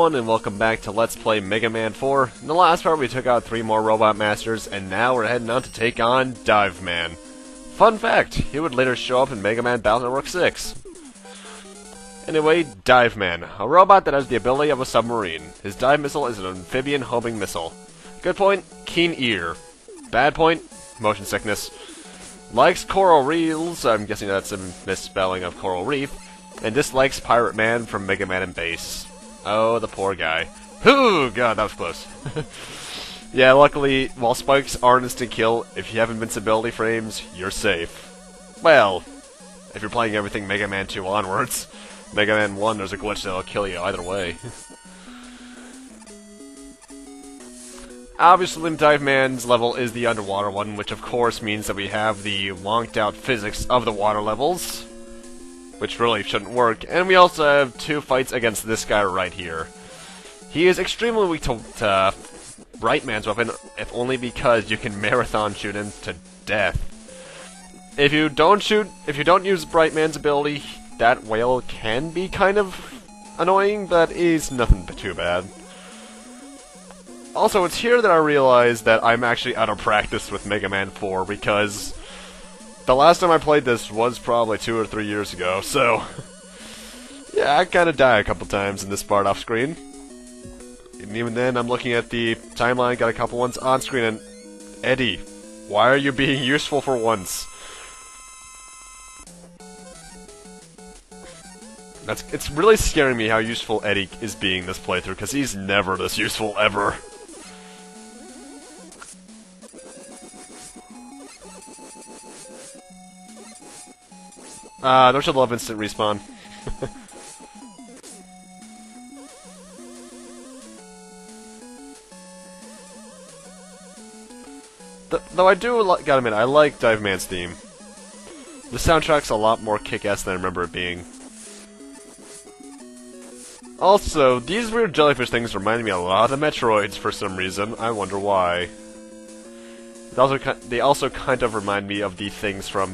everyone, and welcome back to Let's Play Megaman 4. In the last part we took out 3 more Robot Masters, and now we're heading out to take on Diveman. Fun fact, he would later show up in Mega Man Battle Network 6. Anyway, Diveman, a robot that has the ability of a submarine. His dive missile is an amphibian homing missile. Good point, keen ear. Bad point, motion sickness. Likes coral reefs, I'm guessing that's a misspelling of coral reef, and dislikes Pirate Man from Mega Man and Base. Oh, the poor guy. Ooh, God, that was close. Yeah, luckily, while spikes aren't instant kill, if you have invincibility frames, you're safe. Well, if you're playing everything Mega Man 2 onwards. Mega Man 1, there's a glitch that'll kill you either way. Obviously, Diveman's level is the underwater one, which of course means that we have the wonked out physics of the water levels, which really shouldn't work, and we also have 2 fights against this guy right here. He is extremely weak to Brightman's weapon, if only because you can marathon shoot him to death. If you don't use Brightman's ability, that whale can be kind of annoying, but is nothing too bad. Also, it's here that I realize that I'm actually out of practice with Mega Man 4, because the last time I played this was probably 2 or 3 years ago, so yeah, I kinda die a couple times in this part off screen. And even then, I'm looking at the timeline, got a couple ones on screen, and Eddie, why are you being useful for once? It's really scaring me how useful Eddie is being this playthrough, because he's never this useful ever. Don't you love instant respawn? Though I do, gotta admit, I like Diveman's theme. The soundtrack's a lot more kick-ass than I remember it being. Also, these weird jellyfish things remind me a lot of Metroids for some reason. I wonder why. They also kind of remind me of the things from,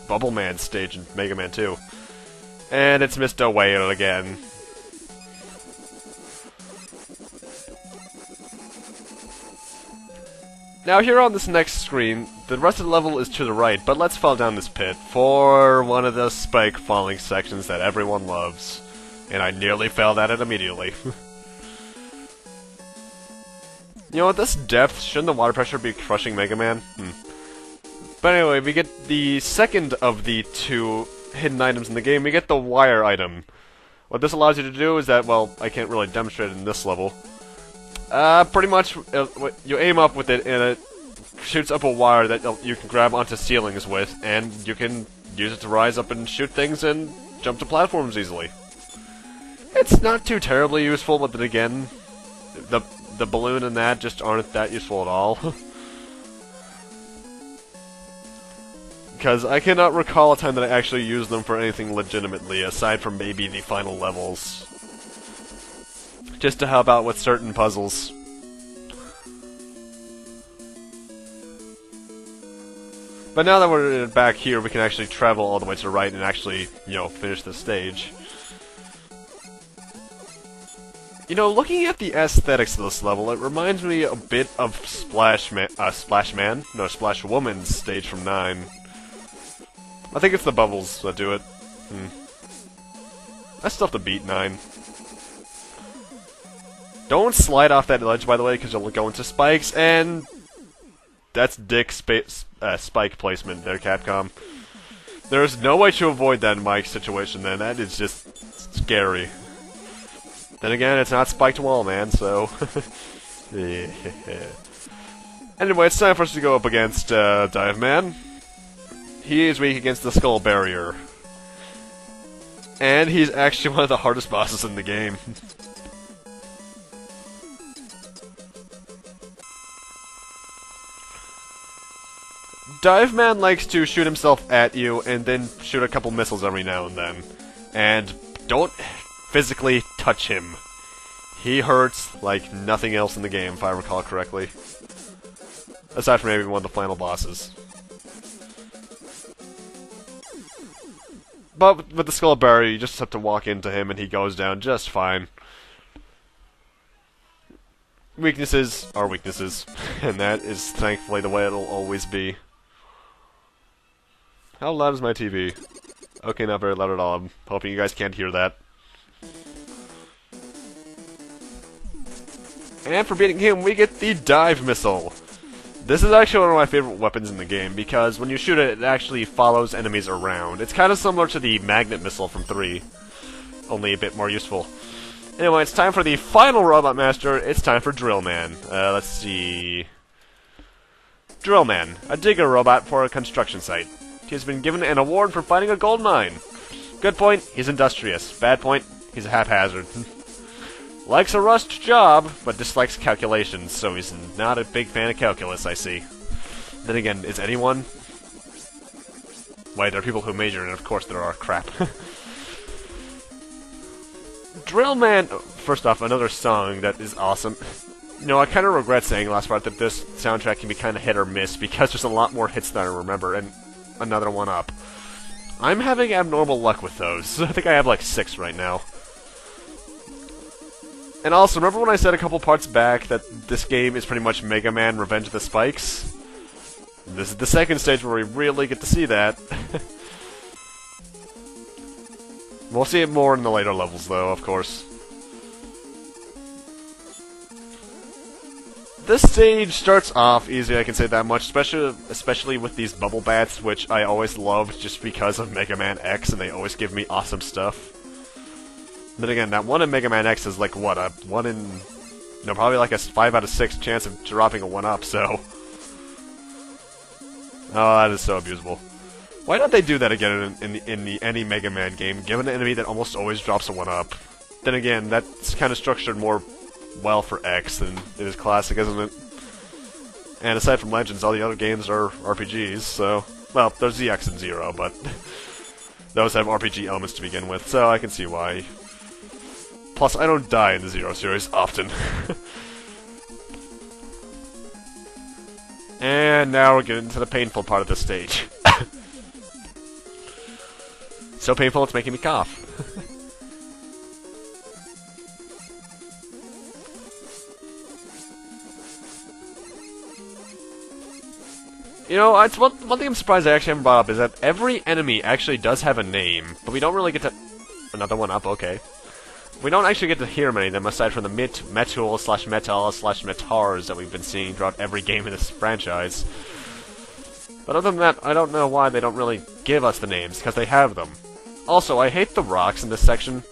Bubble Man stage in Mega Man 2. And it's Mr. Whale again. Now here on this next screen, the rest of the level is to the right, but let's fall down this pit for one of the spike falling sections that everyone loves. And I nearly fell at it immediately. You know, at this depth, shouldn't the water pressure be crushing Mega Man? But anyway, we get the second of the 2 hidden items in the game. We get the wire item. What this allows you to do is that, well, I can't really demonstrate it in this level. Pretty much, you aim up with it, and it shoots up a wire that you can grab onto ceilings with, and you can use it to rise up and shoot things and jump to platforms easily. It's not too terribly useful, but then again, the balloon and that just aren't that useful at all. Because I cannot recall a time that I actually used them for anything legitimately, aside from maybe the final levels. Just to help out with certain puzzles. But now that we're back here, we can actually travel all the way to the right and actually, you know, finish the stage. You know, looking at the aesthetics of this level, it reminds me a bit of Splash Woman's stage from 9. I think it's the bubbles that do it. I still have to beat 9. Don't slide off that ledge, by the way, because you'll go into spikes, and that's dick spike placement there, Capcom. There's no way to avoid that in my situation, then. That is just scary. Then again, it's not spiked wall, man, so... Yeah. Anyway, it's time for us to go up against Diveman. He is weak against the skull barrier. And he's actually one of the hardest bosses in the game. Diveman likes to shoot himself at you and then shoot a couple missiles every now and then. And don't physically touch him. He hurts like nothing else in the game, if I recall correctly. Aside from maybe one of the final bosses. But with the skull barrier, you just have to walk into him and he goes down just fine. Weaknesses are weaknesses, and that is thankfully the way it'll always be. How loud is my TV? Okay, not very loud at all. I'm hoping you guys can't hear that. And for beating him, we get the dive missile. This is actually one of my favorite weapons in the game, because when you shoot it, it actually follows enemies around. It's kind of similar to the magnet missile from 3, only a bit more useful. Anyway, it's time for the final Robot Master. It's time for Drillman. Let's see... Drillman, a digger robot for a construction site. He has been given an award for finding a gold mine. Good point, he's industrious. Bad point, he's a haphazard. Likes a rushed job, but dislikes calculations, so he's not a big fan of calculus, I see. Then again, is anyone? Wait, there are people who major, and of course there are. Crap. Drillman... First off, another song that is awesome. You know, I kind of regret saying last part that this soundtrack can be kind of hit or miss, because there's a lot more hits than I remember, and another one up. I'm having abnormal luck with those. I think I have like 6 right now. And also, remember when I said a couple parts back that this game is pretty much Mega Man Revenge of the Spikes? This is the second stage where we really get to see that. We'll see it more in the later levels, though, of course. This stage starts off easy, I can say that much, especially with these bubble bats, which I always loved just because of Mega Man X, and they always give me awesome stuff. Then again, that one in Mega Man X is like, what, a 1 in... No, probably like a 5 out of 6 chance of dropping a 1-up, so... Oh, that is so abusable. Why don't they do that again in any Mega Man game, give an enemy that almost always drops a 1-up? Then again, that's kind of structured more well for X than it is classic, isn't it? And aside from Legends, all the other games are RPGs, so... Well, there's ZX and Zero, but... those have RPG elements to begin with, so I can see why. Plus, I don't die in the Zero series often. And now we're getting to the painful part of the stage. So painful it's making me cough. You know, it's one thing I'm surprised I actually haven't brought up is that every enemy actually does have a name, but we don't really get to... Another one up, okay. We don't actually get to hear many of them, aside from the metal slash metars that we've been seeing throughout every game in this franchise. But other than that, I don't know why they don't really give us the names, because they have them. Also, I hate the rocks in this section.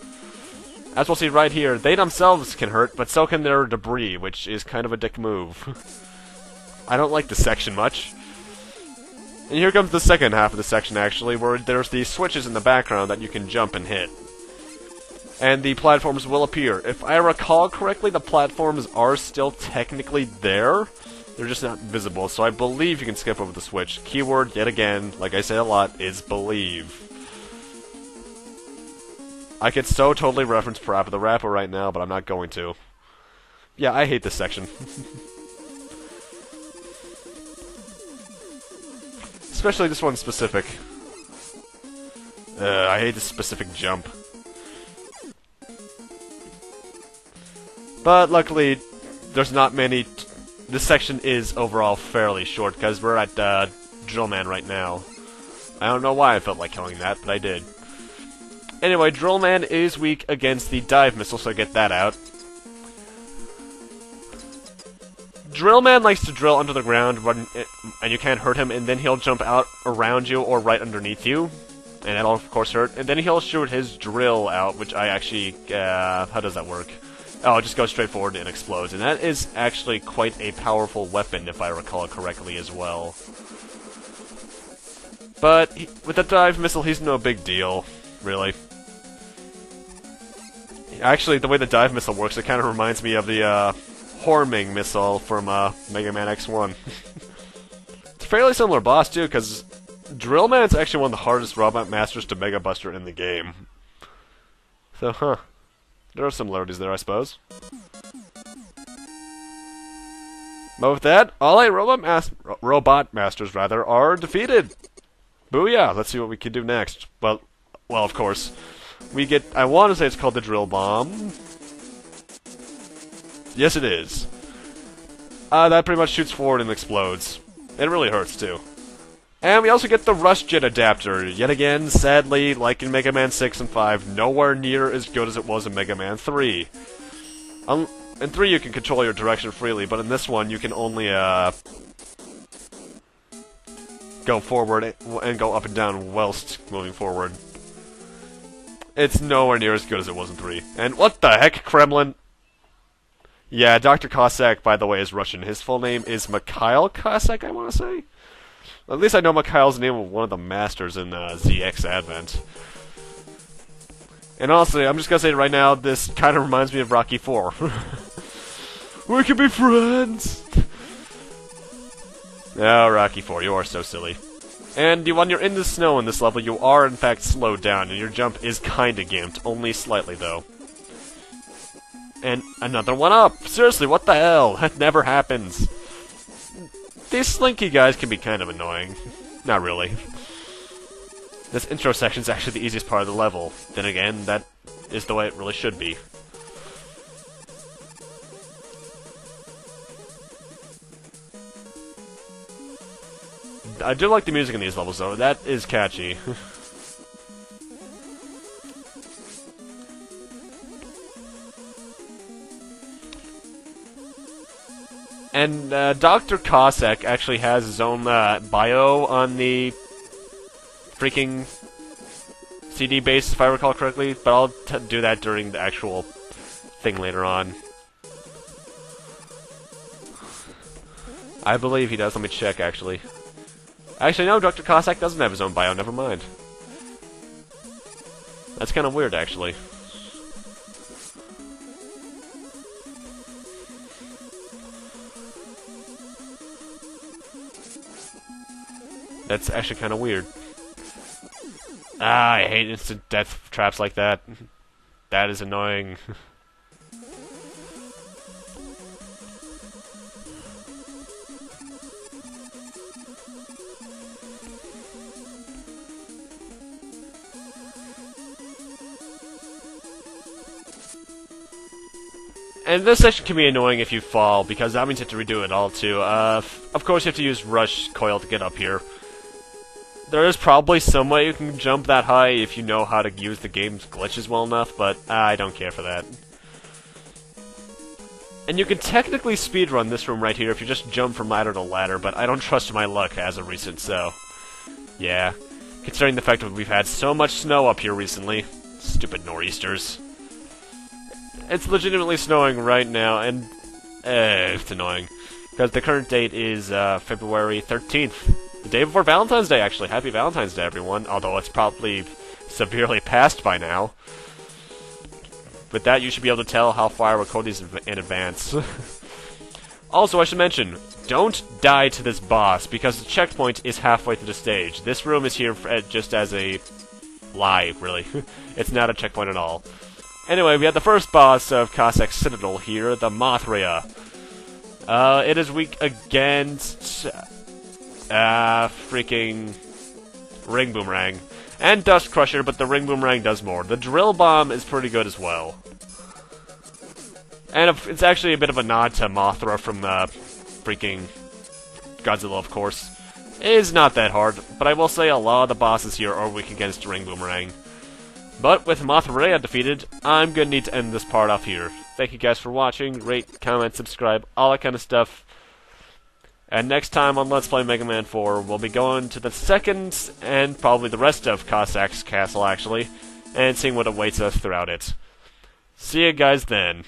As we'll see right here, they themselves can hurt, but so can their debris, which is kind of a dick move. I don't like this section much. And here comes the second half of the section, actually, where there's these switches in the background that you can jump and hit. And the platforms will appear. If I recall correctly, the platforms are still technically there. They're just not visible, so I believe you can skip over the switch. Keyword, yet again, like I say a lot, is believe. I could so totally reference Parappa the Rapper right now, but I'm not going to. Yeah, I hate this section. Especially this one specific. I hate this specific jump. But luckily, there's not many... This section is overall fairly short, because we're at Drillman right now. I don't know why I felt like killing that, but I did. Anyway, Drillman is weak against the dive missile, so get that out. Drillman likes to drill under the ground, and you can't hurt him, and then he'll jump out around you or right underneath you. And that'll, of course, hurt. And then he'll shoot his drill out, which I actually... how does that work? Oh, it just goes straight forward and explodes. And that is actually quite a powerful weapon, if I recall it correctly, as well. But with the dive missile, he's no big deal, really. Actually, the way the dive missile works, it kind of reminds me of the Horming missile from Mega Man X1. It's a fairly similar boss, too, because Drillman's actually one of the hardest robot masters to Mega Buster in the game. So, huh. There are similarities there, I suppose. But with that, all 8 robot masters are defeated. Booyah! Let's see what we can do next. Well, well, of course, we get, I want to say it's called the Drill Bomb. Yes, it is. That pretty much shoots forward and explodes. It really hurts, too. And we also get the Rush Jet adapter. Yet again, sadly, like in Mega Man 6 and 5, nowhere near as good as it was in Mega Man 3. In 3 you can control your direction freely, but in this one you can only, go forward and go up and down whilst moving forward. It's nowhere near as good as it was in 3. And what the heck, Kremlin? Yeah, Dr. Cossack, by the way, is Russian. His full name is Mikhail Cossack, I want to say? At least I know Mikhail's the name of one of the masters in ZX Advent. And honestly, I'm just gonna say right now, this kind of reminds me of Rocky 4. We can be friends! Oh, Rocky 4, you are so silly. And when you're in the snow in this level, you are in fact slowed down, and your jump is kinda gimped, only slightly though. And another one up! Seriously, what the hell? That never happens. These slinky guys can be kind of annoying. Not really. This intro section is actually the easiest part of the level. Then again, that is the way it really should be. I do like the music in these levels, though. That is catchy. And Dr. Cossack actually has his own bio on the freaking CD base, if I recall correctly, but I'll do that during the actual thing later on. I believe he does. Let me check, actually. Actually, no, Dr. Cossack doesn't have his own bio. Never mind. That's kind of weird, actually. That's actually kind of weird. Ah, I hate instant death traps like that. That is annoying. And this section can be annoying if you fall, because that means you have to redo it all, too. Of course, you have to use Rush Coil to get up here. There is probably some way you can jump that high if you know how to use the game's glitches well enough, but I don't care for that. And you can technically speedrun this room right here if you just jump from ladder to ladder, but I don't trust my luck as of recent, so... yeah. Considering the fact that we've had so much snow up here recently. Stupid nor'easters. It's legitimately snowing right now, and... it's annoying. Because the current date is February 13th. The day before Valentine's Day, actually. Happy Valentine's Day, everyone. Although it's probably severely past by now. With that, you should be able to tell how far I record these in advance. Also, I should mention, don't die to this boss, because the checkpoint is halfway through the stage. This room is here just as a lie, really. It's not a checkpoint at all. Anyway, we have the first boss of Cossack's Citadel here, the Mothra. It is weak against... freaking Ring Boomerang. And Dust Crusher, but the Ring Boomerang does more. The Drill Bomb is pretty good as well. And it's actually a bit of a nod to Mothra from freaking Godzilla, of course. It is not that hard, but I will say a lot of the bosses here are weak against Ring Boomerang. But with Mothra defeated, I'm gonna need to end this part off here. Thank you guys for watching. Rate, comment, subscribe, all that kind of stuff. And next time on Let's Play Mega Man 4, we'll be going to the second, and probably the rest of Cossack's castle, actually, and seeing what awaits us throughout it. See you guys then.